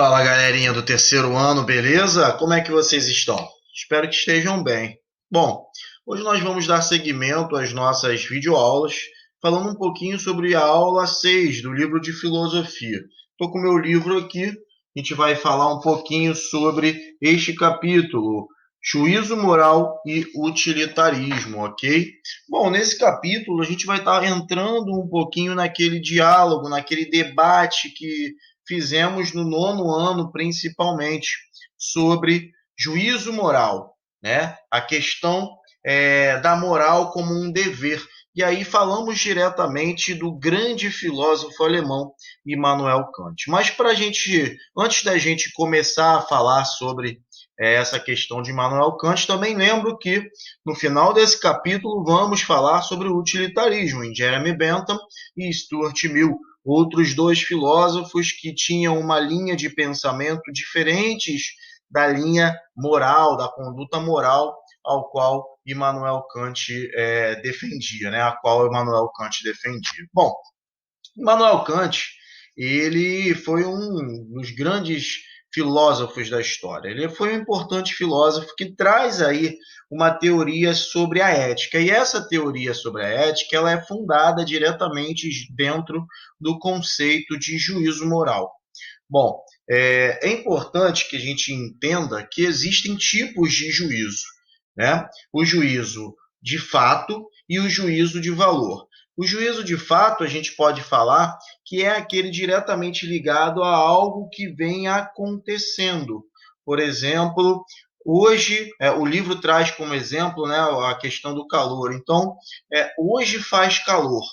Fala, galerinha do terceiro ano, beleza? Como é que vocês estão? Espero que estejam bem. Bom, hoje nós vamos dar seguimento às nossas videoaulas, falando um pouquinho sobre a aula 6 do livro de filosofia. Estou com o meu livro aqui, a gente vai falar um pouquinho sobre este capítulo, juízo moral e utilitarismo, ok? Bom, nesse capítulo a gente vai estar entrando um pouquinho naquele diálogo, naquele debate que fizemos no nono ano, principalmente, sobre juízo moral, né? A questão da moral como um dever. E aí falamos diretamente do grande filósofo alemão Immanuel Kant. Mas antes da gente começar a falar sobre essa questão de Immanuel Kant, também lembro que no final desse capítulo vamos falar sobre o utilitarismo em Jeremy Bentham e Stuart Mill, outros dois filósofos que tinham uma linha de pensamento diferentes da linha moral, da conduta moral ao qual Immanuel Kant defendia, né? A qual Immanuel Kant defendia. Bom, Immanuel Kant, ele foi um dos grandes filósofos da história. Ele foi um importante filósofo que traz aí uma teoria sobre a ética. E essa teoria sobre a ética, ela é fundada diretamente dentro do conceito de juízo moral. Bom, é importante que a gente entenda que existem tipos de juízo, né? O juízo de fato e o juízo de valor. O juízo de fato, a gente pode falar que é aquele diretamente ligado a algo que vem acontecendo. Por exemplo, hoje, o livro traz como exemplo, né, a questão do calor. Então, hoje faz calor.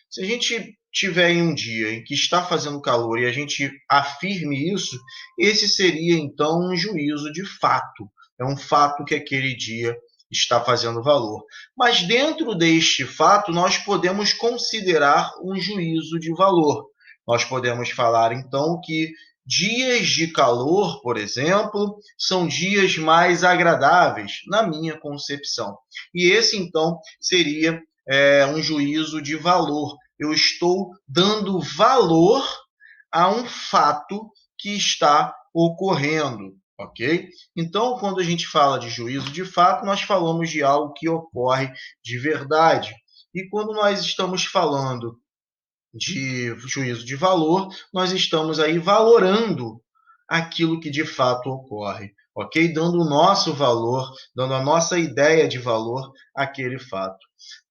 Se a gente tiver em um dia em que está fazendo calor e a gente afirme isso, esse seria então um juízo de fato. É um fato que aquele dia está fazendo valor. Mas dentro deste fato, nós podemos considerar um juízo de valor. Nós podemos falar então que dias de calor, por exemplo, são dias mais agradáveis, na minha concepção. E esse então seria um juízo de valor. Eu estou dando valor a um fato que está ocorrendo, ok? Então, quando a gente fala de juízo de fato, nós falamos de algo que ocorre de verdade. E quando nós estamos falando de juízo de valor, nós estamos aí valorando aquilo que de fato ocorre, ok? Dando o nosso valor, dando a nossa ideia de valor àquele fato.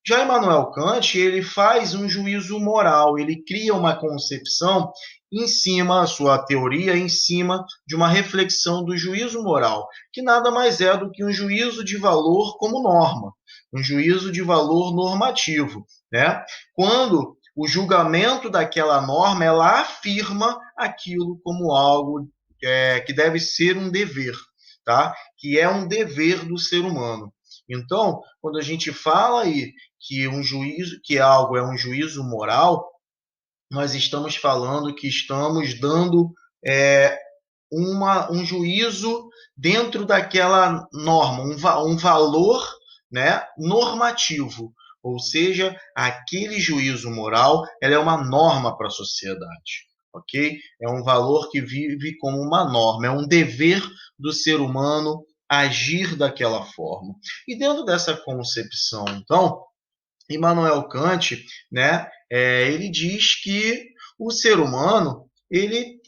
Já Immanuel Kant, ele faz um juízo moral, ele cria uma concepção em cima, a sua teoria em cima de uma reflexão do juízo moral, que nada mais é do que um juízo de valor como norma, um juízo de valor normativo, né? Quando o julgamento daquela norma, ela afirma aquilo como algo que deve ser um dever, tá? Que é um dever do ser humano. Então, quando a gente fala aí que um juízo, que algo é um juízo moral, nós estamos falando que estamos dando um juízo dentro daquela norma, um valor, né, normativo. Ou seja, aquele juízo moral, ela é uma norma para a sociedade, ok? É um valor que vive como uma norma, é um dever do ser humano agir daquela forma. E dentro dessa concepção, então, Immanuel Kant, né, ele diz que o ser humano ele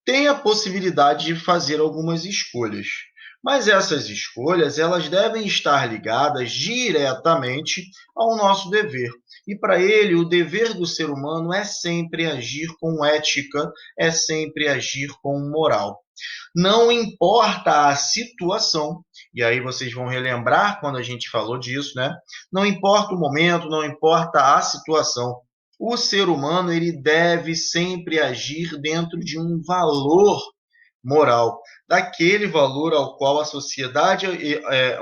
tem a possibilidade de fazer algumas escolhas. Mas essas escolhas, elas devem estar ligadas diretamente ao nosso dever. E para ele, o dever do ser humano é sempre agir com ética, é sempre agir com moral. Não importa a situação, e aí vocês vão relembrar quando a gente falou disso, né? Não importa o momento, não importa a situação. O ser humano ele deve sempre agir dentro de um valor moral, daquele valor ao qual a sociedade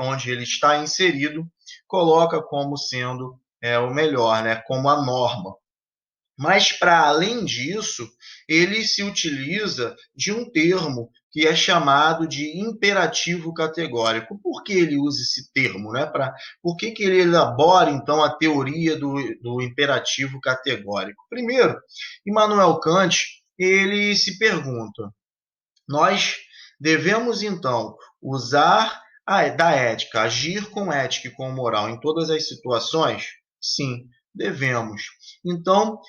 onde ele está inserido coloca como sendo o melhor, né? Como a norma. Mas, para além disso, ele se utiliza de um termo que é chamado de imperativo categórico. Por que ele usa esse termo? Né? Por que ele elabora, então, a teoria do imperativo categórico? Primeiro, Immanuel Kant ele se pergunta, Nós devemos, então, usar da ética, agir com ética e com moral em todas as situações? Sim, devemos. Então,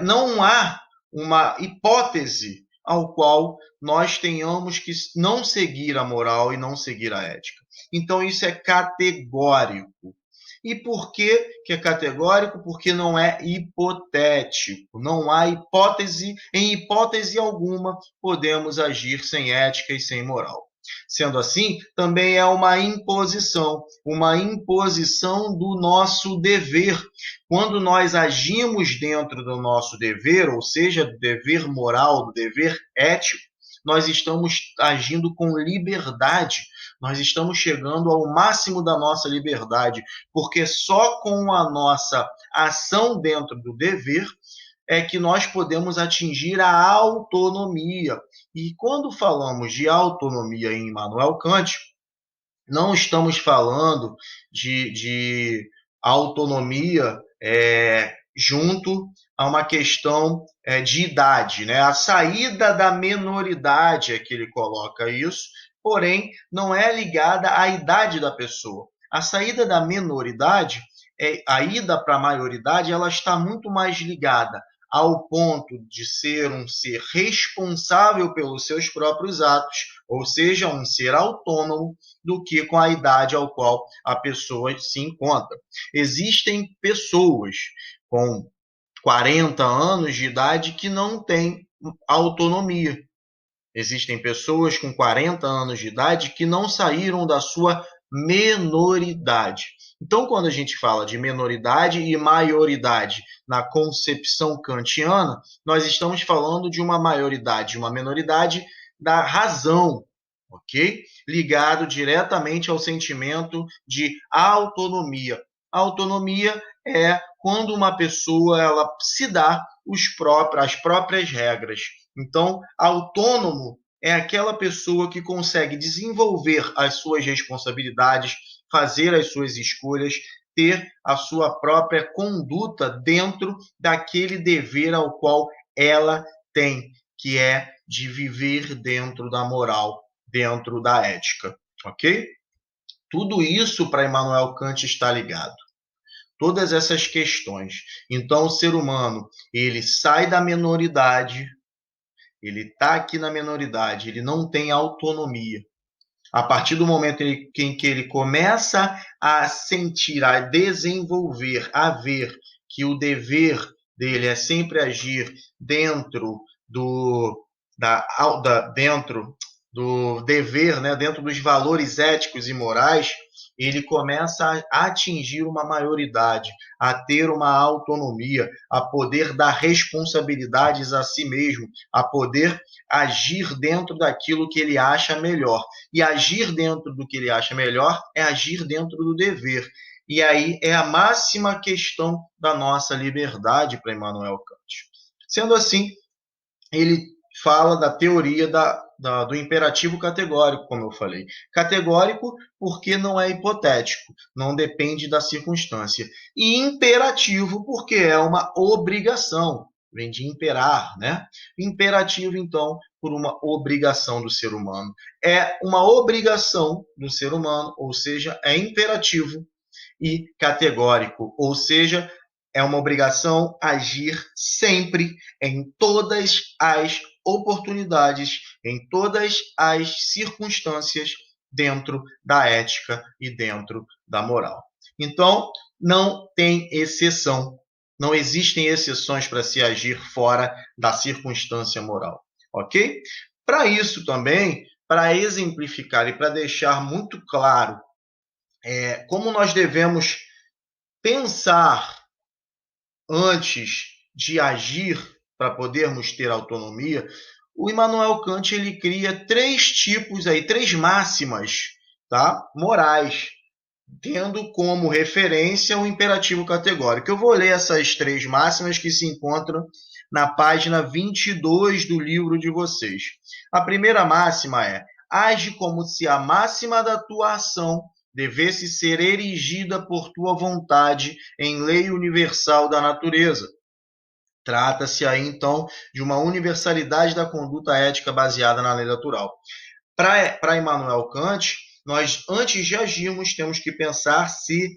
não há uma hipótese ao qual nós tenhamos que não seguir a moral e não seguir a ética. Então, isso é categórico. E por que é categórico? Porque não é hipotético. Não há hipótese, em hipótese alguma, podemos agir sem ética e sem moral. Sendo assim, também é uma imposição do nosso dever. Quando nós agimos dentro do nosso dever, ou seja, do dever moral, do dever ético, nós estamos agindo com liberdade, nós estamos chegando ao máximo da nossa liberdade, porque só com a nossa ação dentro do dever é que nós podemos atingir a autonomia. E quando falamos de autonomia em Immanuel Kant, não estamos falando de autonomia junto a uma questão de idade, né? A saída da menoridade é que ele coloca isso, porém não é ligada à idade da pessoa. A saída da menoridade, a ida para a maioridade, ela está muito mais ligada ao ponto de ser um ser responsável pelos seus próprios atos, ou seja, um ser autônomo, do que com a idade ao qual a pessoa se encontra. Existem pessoas com 40 anos de idade que não têm autonomia. Existem pessoas com 40 anos de idade que não saíram da sua menoridade. Então, quando a gente fala de menoridade e maioridade na concepção kantiana, nós estamos falando de uma maioridade, uma menoridade da razão, ok? Ligado diretamente ao sentimento de autonomia. A autonomia é quando uma pessoa ela se dá as próprias regras. Então, autônomo é aquela pessoa que consegue desenvolver as suas responsabilidades, fazer as suas escolhas, ter a sua própria conduta dentro daquele dever ao qual ela tem, que é de viver dentro da moral, dentro da ética, ok? Tudo isso para Immanuel Kant está ligado. Todas essas questões. Então, o ser humano, ele sai da menoridade, ele está aqui na menoridade, ele não tem autonomia. A partir do momento em que ele começa a sentir, a desenvolver, a ver que o dever dele é sempre agir dentro dentro do dever, né, dentro dos valores éticos e morais, ele começa a atingir uma maioridade, a ter uma autonomia, a poder dar responsabilidades a si mesmo, a poder agir dentro daquilo que ele acha melhor. E agir dentro do que ele acha melhor é agir dentro do dever. E aí é a máxima questão da nossa liberdade para Immanuel Kant. Sendo assim, ele fala da teoria do imperativo categórico, como eu falei. Categórico porque não é hipotético, não depende da circunstância. E imperativo porque é uma obrigação, vem de imperar, né? Imperativo, então, por uma obrigação do ser humano. É uma obrigação do ser humano, ou seja, é imperativo e categórico, ou seja, é uma obrigação agir sempre, em todas as oportunidades, em todas as circunstâncias, dentro da ética e dentro da moral. Então, não tem exceção. Não existem exceções para se agir fora da circunstância moral. Ok? Para isso também, para exemplificar e para deixar muito claro como nós devemos pensar antes de agir para podermos ter autonomia, o Immanuel Kant ele cria três máximas, tá? Morais, tendo como referência o imperativo categórico. Eu vou ler essas três máximas que se encontram na página 22 do livro de vocês. A primeira máxima é: age como se a máxima da tua ação devesse ser erigida por tua vontade em lei universal da natureza. Trata-se aí, então, de uma universalidade da conduta ética baseada na lei natural. Para Immanuel Kant, nós, antes de agirmos, temos que pensar se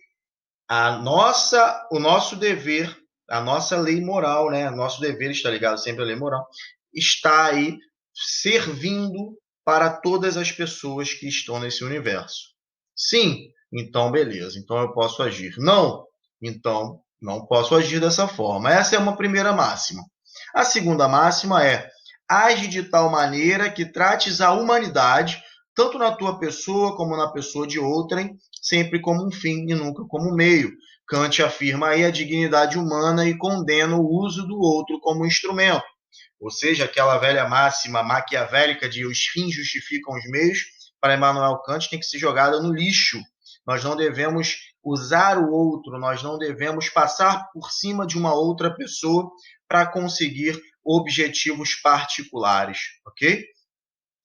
o nosso dever, a nossa lei moral, né? Nosso dever está ligado sempre à lei moral, está aí servindo para todas as pessoas que estão nesse universo. Sim, então beleza, então eu posso agir. Não, então não posso agir dessa forma. Essa é uma primeira máxima. A segunda máxima é: age de tal maneira que trates a humanidade, tanto na tua pessoa como na pessoa de outrem, sempre como um fim e nunca como um meio. Kant afirma aí a dignidade humana e condena o uso do outro como instrumento. Ou seja, aquela velha máxima maquiavélica de os fins justificam os meios, para Immanuel Kant tem que ser jogada no lixo. Nós não devemos usar o outro, nós não devemos passar por cima de uma outra pessoa para conseguir objetivos particulares, ok?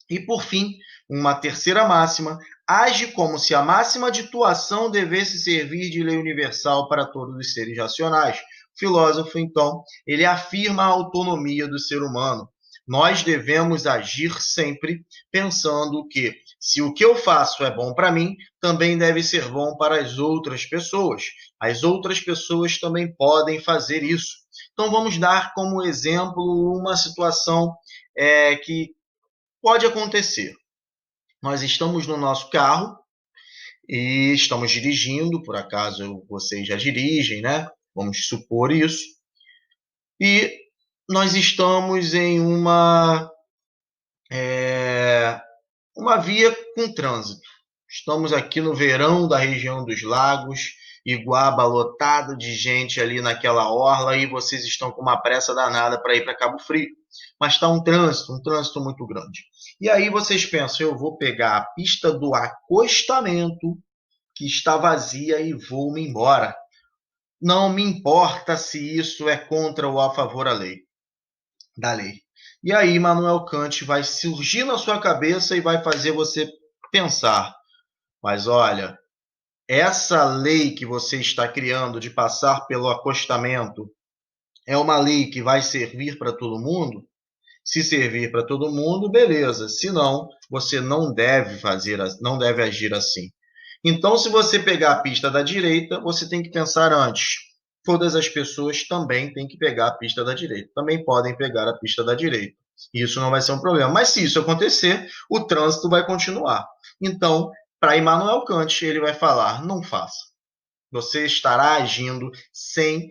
E, por fim, uma terceira máxima: age como se a máxima de tua ação devesse servir de lei universal para todos os seres racionais. O filósofo, então, ele afirma a autonomia do ser humano. Nós devemos agir sempre pensando que, se o que eu faço é bom para mim, também deve ser bom para as outras pessoas. As outras pessoas também podem fazer isso. Então, vamos dar como exemplo uma situação que pode acontecer. Nós estamos no nosso carro e estamos dirigindo, por acaso vocês já dirigem, né? Vamos supor isso. E nós estamos em uma via com trânsito. Estamos aqui no verão da região dos lagos, Iguaba lotado de gente ali naquela orla e vocês estão com uma pressa danada para ir para Cabo Frio. Mas está um trânsito muito grande. E aí vocês pensam: eu vou pegar a pista do acostamento que está vazia e vou me embora. Não me importa se isso é contra ou a favor da lei. E aí Immanuel Kant vai surgir na sua cabeça e vai fazer você pensar: mas olha, essa lei que você está criando de passar pelo acostamento é uma lei que vai servir para todo mundo? Se servir para todo mundo, beleza. Se não, você não deve não deve agir assim. Então, se você pegar a pista da direita, você tem que pensar antes: todas as pessoas também têm que pegar a pista da direita, também podem pegar a pista da direita. Isso não vai ser um problema. Mas se isso acontecer, o trânsito vai continuar. Então, para Immanuel Kant, ele vai falar: não faça. Você estará agindo sem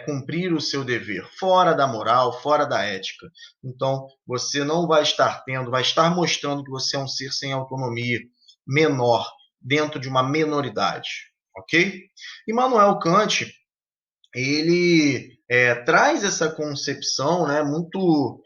cumprir o seu dever, fora da moral, fora da ética. Então, você não vai estar mostrando que você é um ser sem autonomia, menor, dentro de uma menoridade, ok? Immanuel Kant, ele traz essa concepção, né, muito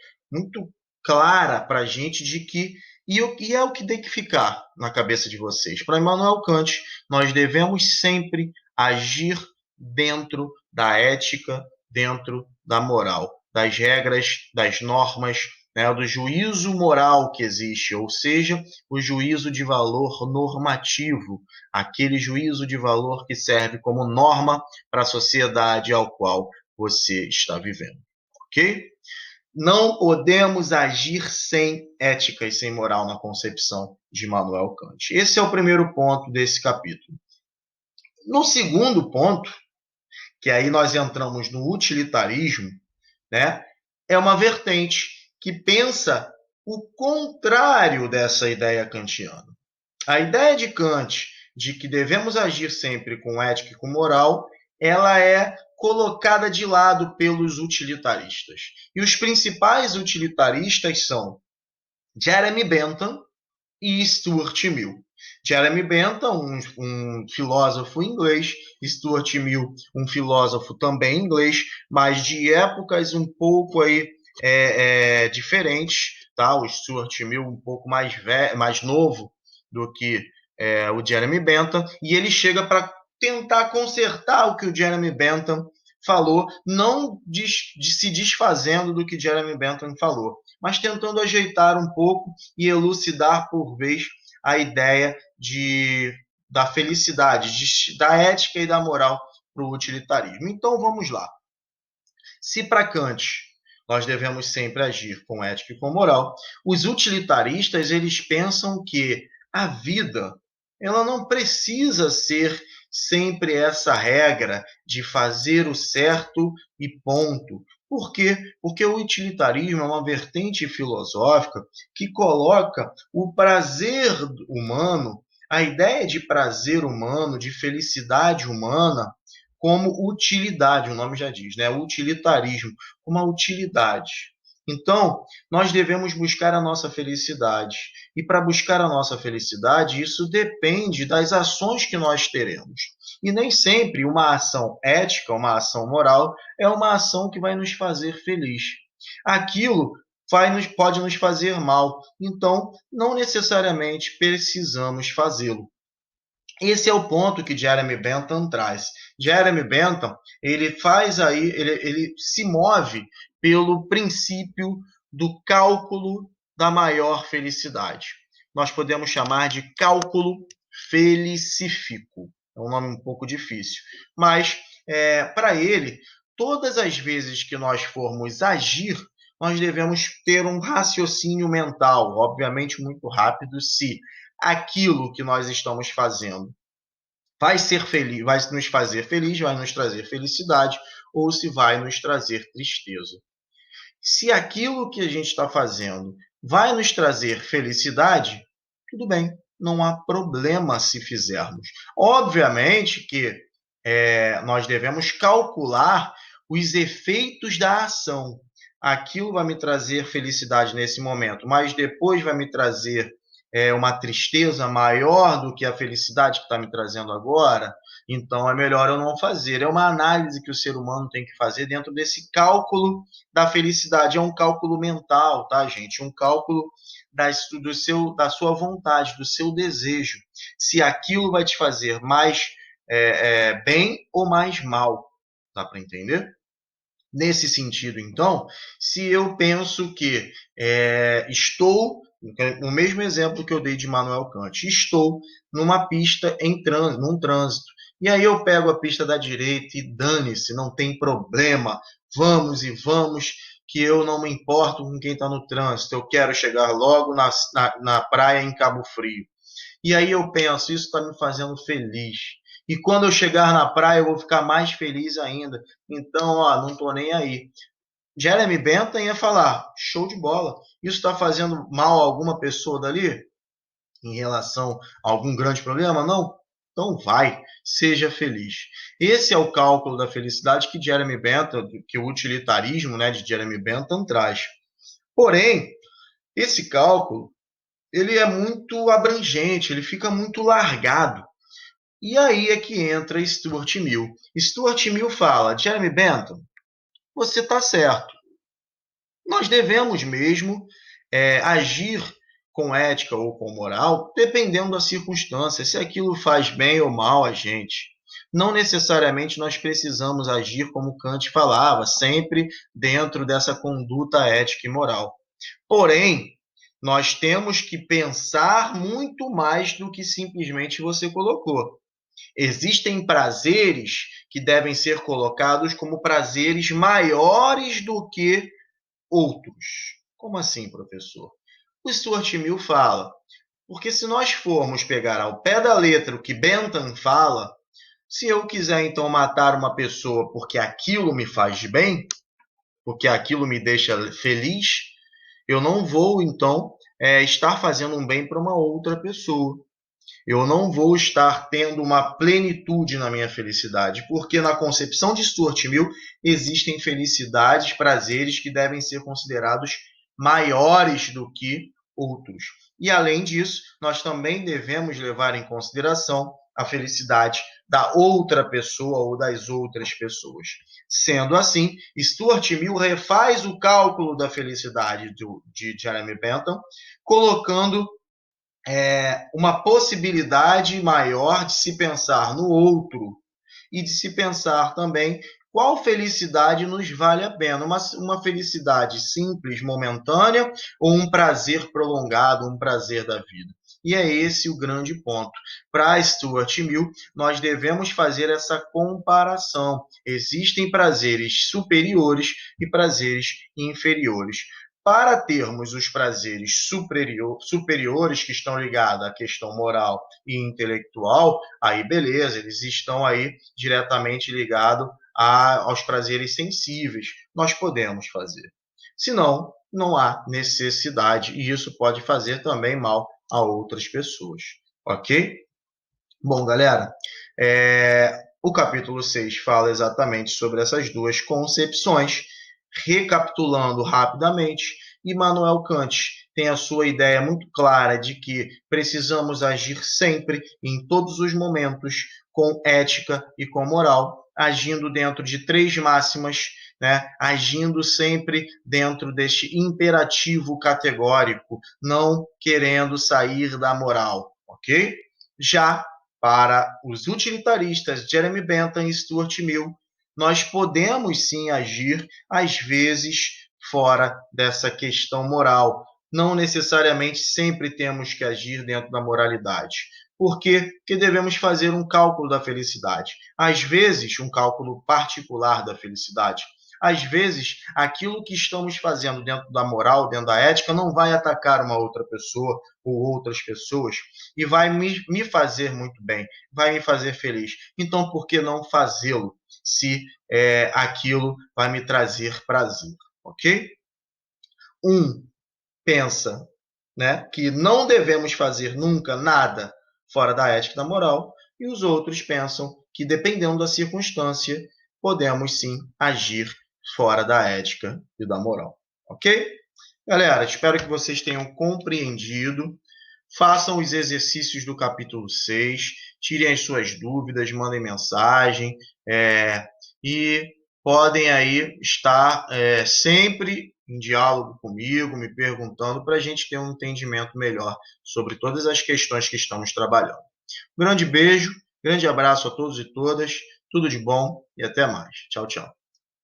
clara para a gente de que, e é o que tem que ficar na cabeça de vocês. Para Immanuel Kant, nós devemos sempre agir dentro da ética, dentro da moral, das regras, das normas, né, do juízo moral que existe, ou seja, o juízo de valor normativo, aquele juízo de valor que serve como norma para a sociedade ao qual você está vivendo, ok? Não podemos agir sem ética e sem moral na concepção de Immanuel Kant. Esse é o primeiro ponto desse capítulo. No segundo ponto, que aí nós entramos no utilitarismo, né, é uma vertente que pensa o contrário dessa ideia kantiana. A ideia de Kant de que devemos agir sempre com ética e com moral, ela é colocada de lado pelos utilitaristas. E os principais utilitaristas são Jeremy Bentham e Stuart Mill. Jeremy Bentham, um filósofo inglês, Stuart Mill, um filósofo também inglês, mas de épocas um pouco aí diferentes, tá? O Stuart Mill um pouco mais novo do que o Jeremy Bentham, e ele chega para tentar consertar o que o Jeremy Bentham falou, não se desfazendo do que Jeremy Bentham falou, mas tentando ajeitar um pouco e elucidar por vez a ideia da felicidade, da ética e da moral para o utilitarismo. Então vamos lá. Se para Kant nós devemos sempre agir com ética e com moral, os utilitaristas eles pensam que a vida ela não precisa ser sempre essa regra de fazer o certo e ponto. Por quê? Porque o utilitarismo é uma vertente filosófica que coloca o prazer humano, a ideia de prazer humano, de felicidade humana, como utilidade, o nome já diz, né? Utilitarismo, como a utilidade. Então, nós devemos buscar a nossa felicidade. E para buscar a nossa felicidade, isso depende das ações que nós teremos. E nem sempre uma ação ética, uma ação moral, é uma ação que vai nos fazer feliz. Aquilo pode nos fazer mal. Então, não necessariamente precisamos fazê-lo. Esse é o ponto que Jeremy Bentham traz. Jeremy Bentham, ele se move pelo princípio do cálculo da maior felicidade. Nós podemos chamar de cálculo felicífico. É um nome um pouco difícil, mas para ele, todas as vezes que nós formos agir, nós devemos ter um raciocínio mental, obviamente muito rápido, se aquilo que nós estamos fazendo vai ser feliz, vai nos fazer feliz, vai nos trazer felicidade, ou se vai nos trazer tristeza. Se aquilo que a gente está fazendo vai nos trazer felicidade, tudo bem, não há problema se fizermos. Obviamente que nós devemos calcular os efeitos da ação. Aquilo vai me trazer felicidade nesse momento, mas depois vai me trazer uma tristeza maior do que a felicidade que está me trazendo agora, então é melhor eu não fazer. É uma análise que o ser humano tem que fazer dentro desse cálculo da felicidade. É um cálculo mental, tá, gente? Um cálculo da sua vontade, do seu desejo. Se aquilo vai te fazer mais bem ou mais mal. Dá para entender? Nesse sentido, então, se eu penso que estou, no mesmo exemplo que eu dei de Immanuel Kant, estou numa pista num trânsito, e aí eu pego a pista da direita e dane-se, não tem problema, vamos e vamos, que eu não me importo com quem está no trânsito, eu quero chegar logo na praia em Cabo Frio. E aí eu penso, isso está me fazendo feliz. E quando eu chegar na praia, eu vou ficar mais feliz ainda. Então, não estou nem aí. Jeremy Bentham ia falar, show de bola. Isso está fazendo mal a alguma pessoa dali? Em relação a algum grande problema? Não? Então vai, seja feliz. Esse é o cálculo da felicidade que Jeremy Bentham, que o utilitarismo, né, de Jeremy Bentham traz. Porém, esse cálculo ele é muito abrangente, ele fica muito largado. E aí é que entra Stuart Mill. Stuart Mill fala, Jeremy Bentham, você está certo. Nós devemos mesmo agir com ética ou com moral, dependendo da circunstância, se aquilo faz bem ou mal a gente. Não necessariamente nós precisamos agir como Kant falava, sempre dentro dessa conduta ética e moral. Porém, nós temos que pensar muito mais do que simplesmente você colocou. Existem prazeres que devem ser colocados como prazeres maiores do que outros. Como assim, professor? O Stuart Mill fala, porque se nós formos pegar ao pé da letra o que Bentham fala, se eu quiser então matar uma pessoa porque aquilo me faz bem, porque aquilo me deixa feliz, eu não vou então estar fazendo um bem para uma outra pessoa. Eu não vou estar tendo uma plenitude na minha felicidade, porque na concepção de Stuart Mill existem felicidades, prazeres que devem ser considerados maiores do que outros. E além disso, nós também devemos levar em consideração a felicidade da outra pessoa ou das outras pessoas. Sendo assim, Stuart Mill refaz o cálculo da felicidade de Jeremy Bentham, colocando uma possibilidade maior de se pensar no outro e de se pensar também qual felicidade nos vale a pena. Uma felicidade simples, momentânea, ou um prazer prolongado, um prazer da vida. E é esse o grande ponto. Para Stuart Mill, nós devemos fazer essa comparação. Existem prazeres superiores e prazeres inferiores. Para termos os prazeres superiores que estão ligados à questão moral e intelectual, aí beleza, eles estão aí diretamente ligados aos prazeres sensíveis. Nós podemos fazer. Senão, não há necessidade e isso pode fazer também mal a outras pessoas, ok? Bom, galera, o capítulo 6 fala exatamente sobre essas duas concepções. Recapitulando rapidamente, Immanuel Kant tem a sua ideia muito clara de que precisamos agir sempre, em todos os momentos, com ética e com moral, agindo dentro de 3 máximas, né? Agindo sempre dentro deste imperativo categórico, não querendo sair da moral, ok? Já para os utilitaristas Jeremy Bentham e Stuart Mill, nós podemos sim agir, às vezes, fora dessa questão moral. Não necessariamente sempre temos que agir dentro da moralidade. Por quê? Porque devemos fazer um cálculo da felicidade. Às vezes, um cálculo particular da felicidade. Às vezes, aquilo que estamos fazendo dentro da moral, dentro da ética, não vai atacar uma outra pessoa ou outras pessoas e vai me fazer muito bem, vai me fazer feliz. Então, por que não fazê-lo se aquilo vai me trazer prazer, ok? Pensa, né, que não devemos fazer nunca nada fora da ética e da moral, e os outros pensam que, dependendo da circunstância, podemos sim agir fora da ética e da moral, ok? Galera, espero que vocês tenham compreendido. Façam os exercícios do capítulo 6, tirem as suas dúvidas, mandem mensagem e podem aí estar sempre em diálogo comigo, me perguntando, para a gente ter um entendimento melhor sobre todas as questões que estamos trabalhando. Um grande beijo, grande abraço a todos e todas, tudo de bom e até mais. Tchau, tchau.